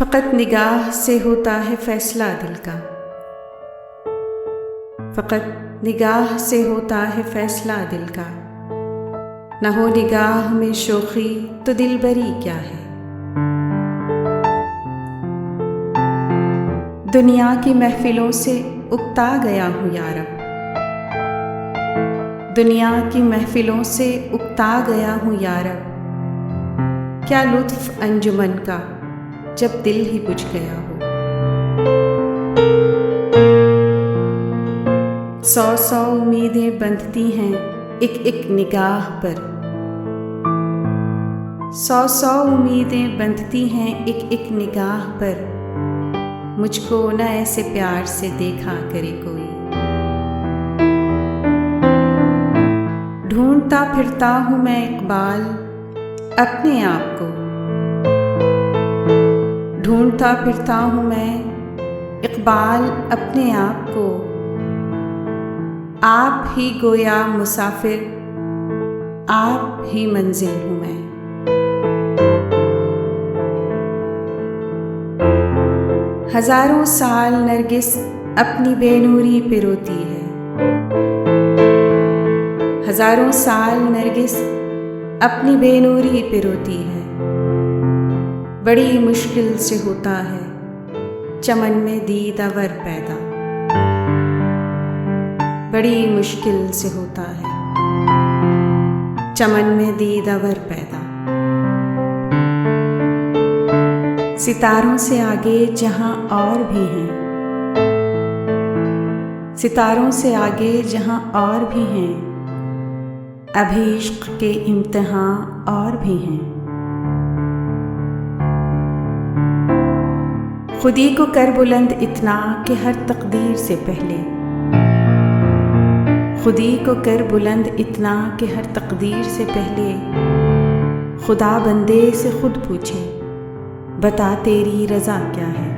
फ़कत निगाह से होता है फ़ैसला दिल का, फ़कत निगाह से होता है फ़ैसला दिल का। न हो निगाह में शोखी तो दिलबरी क्या है। दुनिया की महफिलों से उकता गया हूँ यारब, दुनिया की महफिलों से उकता गया हूँ यारब। क्या लुत्फ़ अंजुमन का जब दिल ही बुझ गया हो। 100 उम्मीदें बंधती हैं एक एक निगाह पर, 100 उम्मीदें बंधती हैं एक एक निगाह पर। मुझको न ऐसे प्यार से देखा करे कोई। ढूंढता फिरता हूँ मैं इकबाल अपने आप को, ढूंढता फिरता हूँ मैं इकबाल अपने आप को। आप ही गोया मुसाफिर, आप ही मंजिल हूँ मैं। हजारों साल नरगिस अपनी बेनूरी पे रोती है, हजारों साल नरगिस अपनी बेनूरी पे रोती है। बड़ी मुश्किल से होता है चमन में दीदावर पैदा, बड़ी मुश्किल से होता है चमन में दीदावर पैदा। सितारों से आगे जहां और भी हैं, सितारों से आगे जहां और भी हैं, अभी इश्क के इम्तिहान और भी हैं। खुदी को कर बुलंद इतना कि हर तकदीर से पहले, खुदी को कर बुलंद इतना कि हर तकदीर से पहले। खुदा बंदे से खुद पूछे बता तेरी रज़ा क्या है।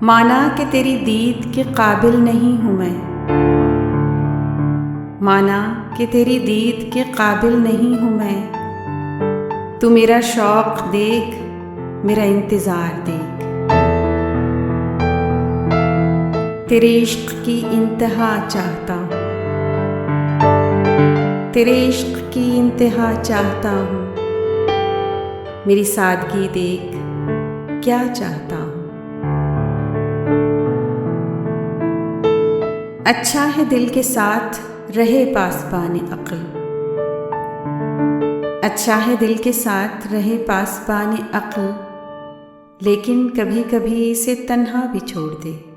माना कि तेरी दीद के काबिल नहीं हूँ मैं, माना कि तेरी दीद के काबिल नहीं हूँ मैं। तू मेरा शौक़ देख, मेरा इंतज़ार देख। तेरे इश्क की इंतहा चाहता हूँ, तेरे इश्क की इंतहा चाहता हूँ। मेरी सादगी देख क्या चाहता हूँ। अच्छा है दिल के साथ रहे पासबान अक़ल, अच्छा है दिल के साथ रहे पासबान अक़ल। लेकिन कभी कभी इसे तन्हा भी छोड़ दे।